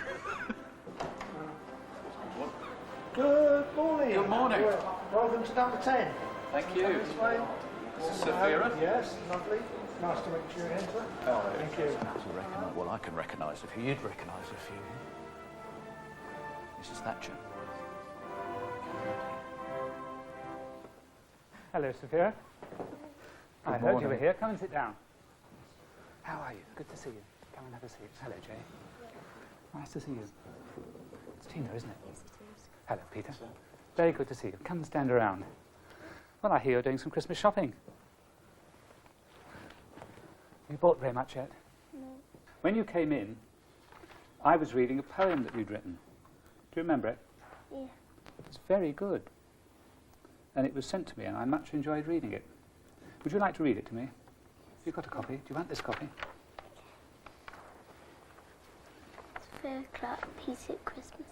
Good morning. Good morning. Welcome to number 10. Thank you. This way. This is Sophia. Yes, lovely. Nice to meet you, Enter. Oh, thank you. Well, I can recognise a few. You'd recognise a few. Mrs. Thatcher. Hello, Sophia. I heard you morning. were here. Come and sit down. How are you? Good to see you. Come and have a seat. Hello, Jay. Nice to see you. It's Tina, isn't it? Yes, it is. Hello, Peter. Very good to see you. Come and stand around. Well, I hear you're doing some Christmas shopping. You bought very much yet? No. When you came in, I was reading a poem that you'd written. Do you remember it? Yeah. It's very good. And it was sent to me, and I much enjoyed reading it. Would you like to read it to me? You've got a copy. Do you want this copy? Sophia Clark, Peace at Christmas.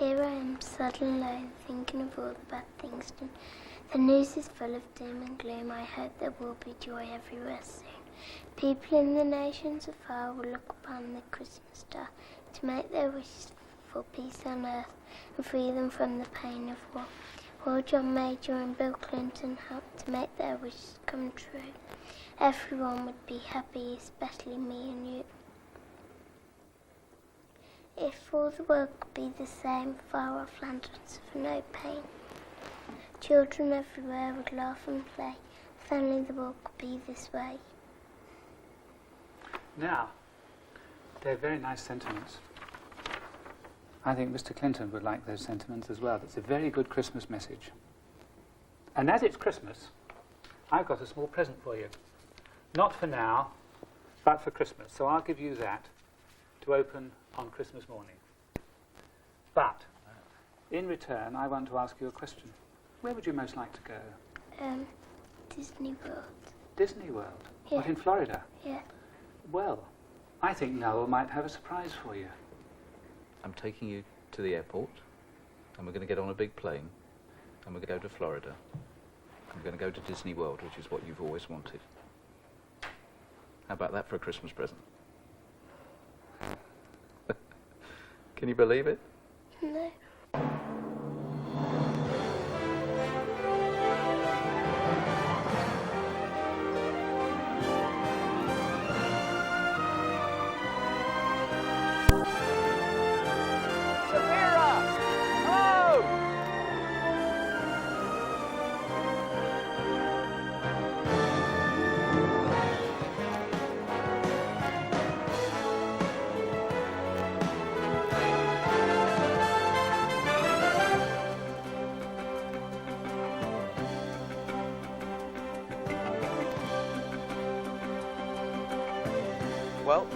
Here I am, sad and alone, thinking of all the bad things done. The news is full of doom and gloom. I hope there will be joy everywhere soon. People in the nations afar will look upon the Christmas star to make their wishes for peace on earth and free them from the pain of war. Will John Major and Bill Clinton help to make their wishes come true? Everyone would be happy, especially me and you. If all the world could be the same, far off land would suffer no pain. Children everywhere would laugh and play, if only the world could be this way. Now, they're very nice sentiments. I think Mr. Clinton would like those sentiments as well. It's a very good Christmas message. And as it's Christmas, I've got a small present for you. Not for now, but for Christmas. So I'll give you that to open on Christmas morning. But, in return, I want to ask you a question. Where would you most like to go? Disney World. Disney World? Yeah. What, in Florida? Yeah. Well, I think Noel might have a surprise for you. I'm taking you to the airport, and we're going to get on a big plane, and we're going to go to Florida. And we're going to go to Disney World, which is what you've always wanted. How about that for a Christmas present? Can you believe it? No. Well,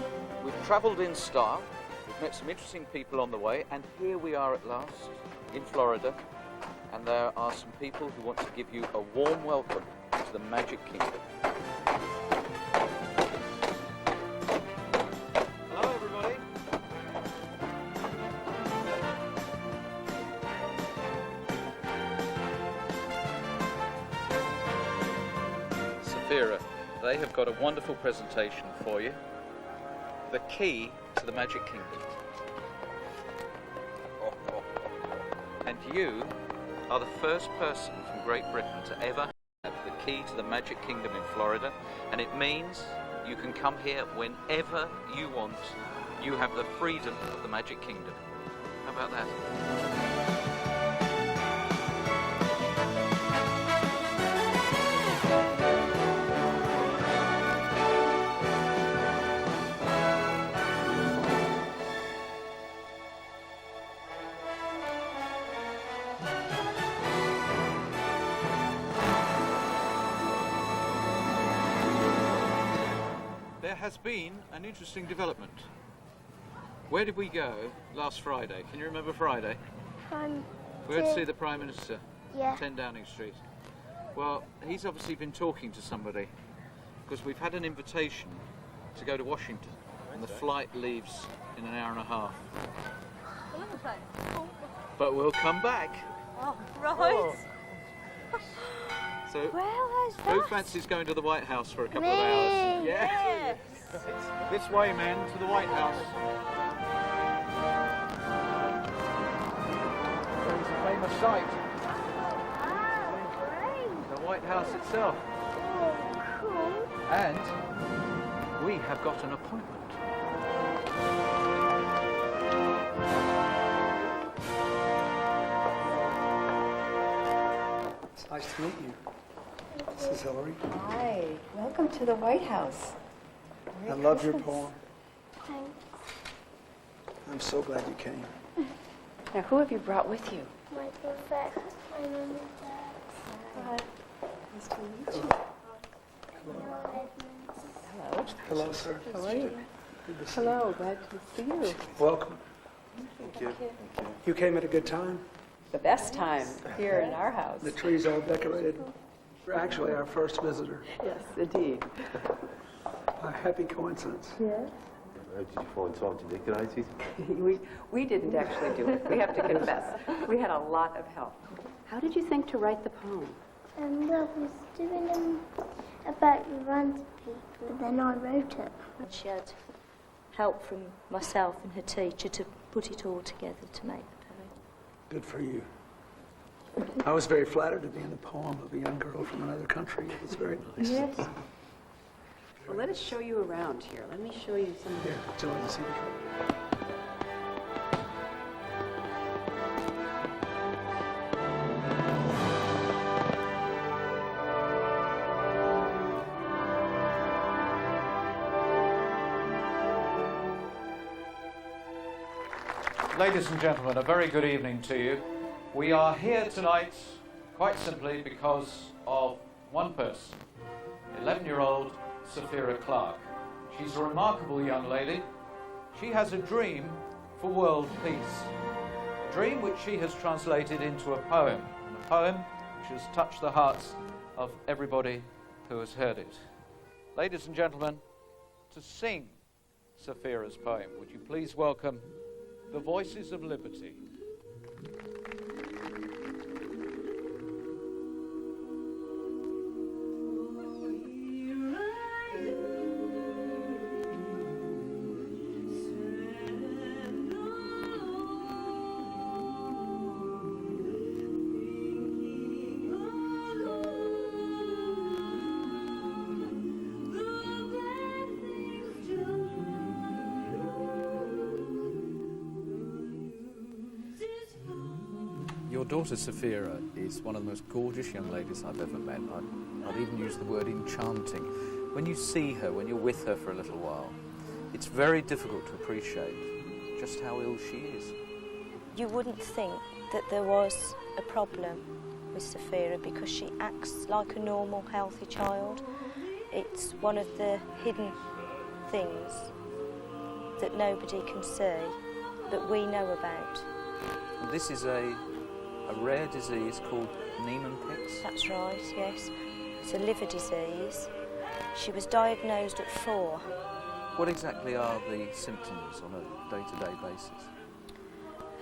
we've travelled in style, we've met some interesting people on the way, and here we are at last in Florida, and there are some people who want to give you a warm welcome to the Magic Kingdom. Hello, everybody. Sapphira, they have got a wonderful presentation for you. The key to the Magic Kingdom. And you are the first person from Great Britain to ever have the key to the Magic Kingdom in Florida, and it means you can come here whenever you want. You have the freedom of the Magic Kingdom. How about that? There has been an interesting development. Where did we go last Friday? Can you remember Friday? We went to see the Prime Minister, Yeah. 10 Downing Street. Well, he's obviously been talking to somebody, because we've had an invitation to go to Washington, and the flight leaves in an hour and a half. But we'll come back. Oh, right. So, Well, who fancies going to the White House for a couple of hours? Yes. This way, men, to the White House. It's a famous sight. The White House itself. And we have got an appointment. It's nice to meet you. This is Hillary. Hi, welcome to the White House. I love your poem. Thanks. I'm so glad you came. Now, who have you brought with you? My perfect, my mum and dad. Nice to meet you. Hello. Hello, sir. How are you? Good to see Hello, glad to see you. you. Welcome. Thank you. You came at a good time. The best time here in our house. The tree's all decorated. You're actually our first visitor. Yes, indeed. A happy coincidence. Yes. How did you find time to decorate it? we didn't actually do it, we have to confess. We had a lot of help. How did you think to write the poem? Well, I was doing them about random people, and then I wrote it. And she had help from myself and her teacher to put it all together to make the poem. Good for you. I was very flattered to be in the poem of a young girl from another country. It was very nice. Yes. Well, let us show you around here. Let me show you some of Here, join the scene. Ladies and gentlemen, a very good evening to you. We are here tonight quite simply because of one person, 11-year-old Sapphira Clark. She's a remarkable young lady. She has a dream for world peace, a dream which she has translated into a poem, and a poem which has touched the hearts of everybody who has heard it. Ladies and gentlemen, to sing Sapphira's poem, would you please welcome the Voices of Liberty. Your daughter Sapphira is one of the most gorgeous young ladies I've ever met. I'd even use the word enchanting. When you see her, when you're with her for a little while, it's very difficult to appreciate just how ill she is. You wouldn't think that there was a problem with Sapphira because she acts like a normal, healthy child. It's one of the hidden things that nobody can see, that we know about. And this is a rare disease called Niemann-Pick's. That's right, yes. It's a liver disease. She was diagnosed at 4. What exactly are the symptoms on a day-to-day basis?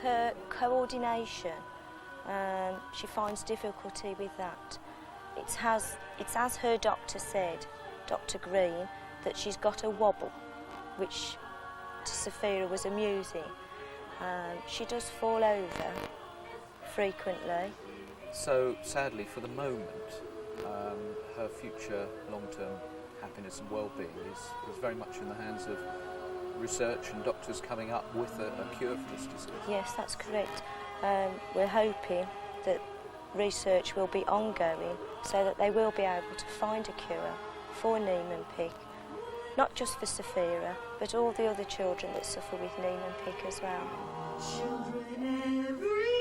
Her coordination, she finds difficulty with that. It's as her doctor said, Dr. Green, that she's got a wobble, which to Sapphira was amusing. She does fall over frequently. So, sadly, for the moment, her future long-term happiness and well-being is very much in the hands of research and doctors coming up with a cure for this disease. Yes, that's correct. We're hoping that research will be ongoing so that they will be able to find a cure for Niemann-Pick. Not just for Sapphira, but all the other children that suffer with Niemann-Pick as well. Children everywhere.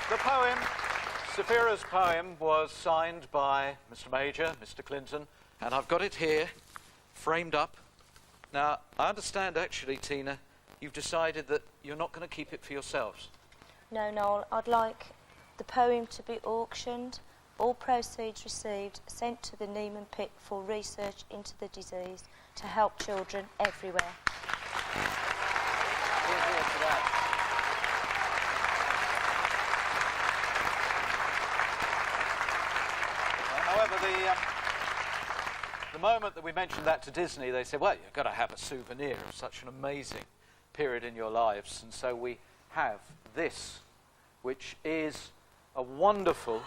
The poem, Sapphira's poem, was signed by Mr. Major, Mr. Clinton, and I've got it here, framed up. Now, I understand actually, Tina, you've decided that you're not going to keep it for yourselves. No, Noel, I'd like the poem to be auctioned, all proceeds received sent to the Neiman Pit for research into the disease to help children everywhere. However, the moment that we mentioned that to Disney, they said, well, you've got to have a souvenir of such an amazing period in your lives. And so we have this, which is a wonderful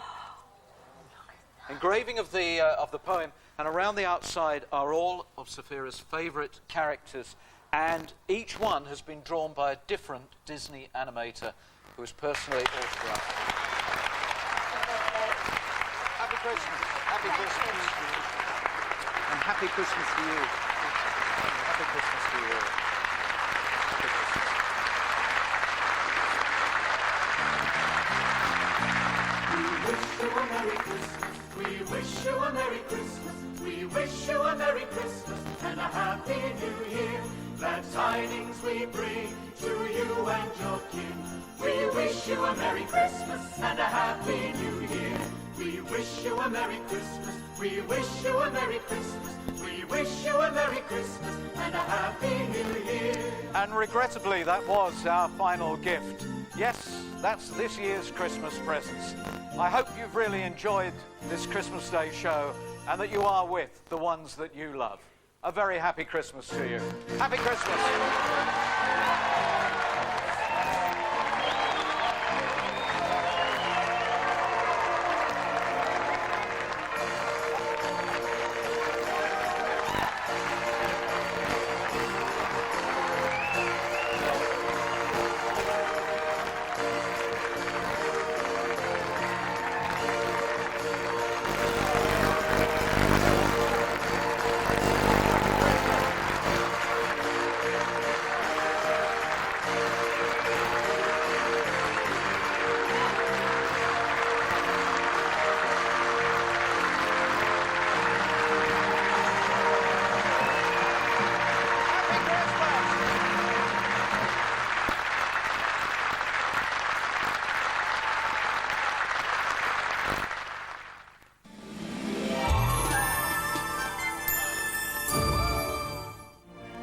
engraving of the poem, and around the outside are all of Sapphira's favourite characters, and each one has been drawn by a different Disney animator who has personally autographed it. Happy Christmas. Happy Christmas. And happy Christmas to you. Happy Christmas to you. Happy Christmas. We wish you a Merry Christmas. We wish you a Merry Christmas and a Happy New Year. Glad tidings we bring to you and your kin. We wish you a Merry Christmas and a Happy New Year. We wish you a Merry Christmas. We wish you a Merry Christmas. We wish you a Merry Christmas and a Happy New Year. And regrettably, that was our final gift. Yes, that's this year's Christmas presents. I hope you've really enjoyed this Christmas Day show and that you are with the ones that you love. A very happy Christmas to you. Happy Christmas.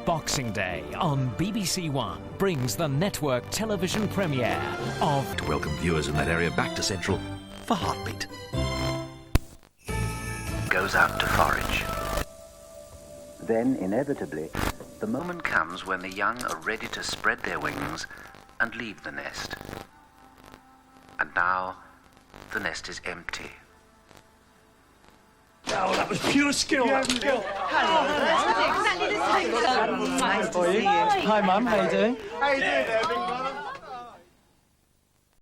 Boxing Day on BBC One brings the network television premiere of... To welcome viewers in that area back to Central for Heartbeat. Goes out to forage. Then, inevitably, the moment comes when the young are ready to spread their wings and leave the nest. And now, the nest is empty. Oh, that was pure skill. Hello. Hi, Mum. How you doing? How you doing there, big brother?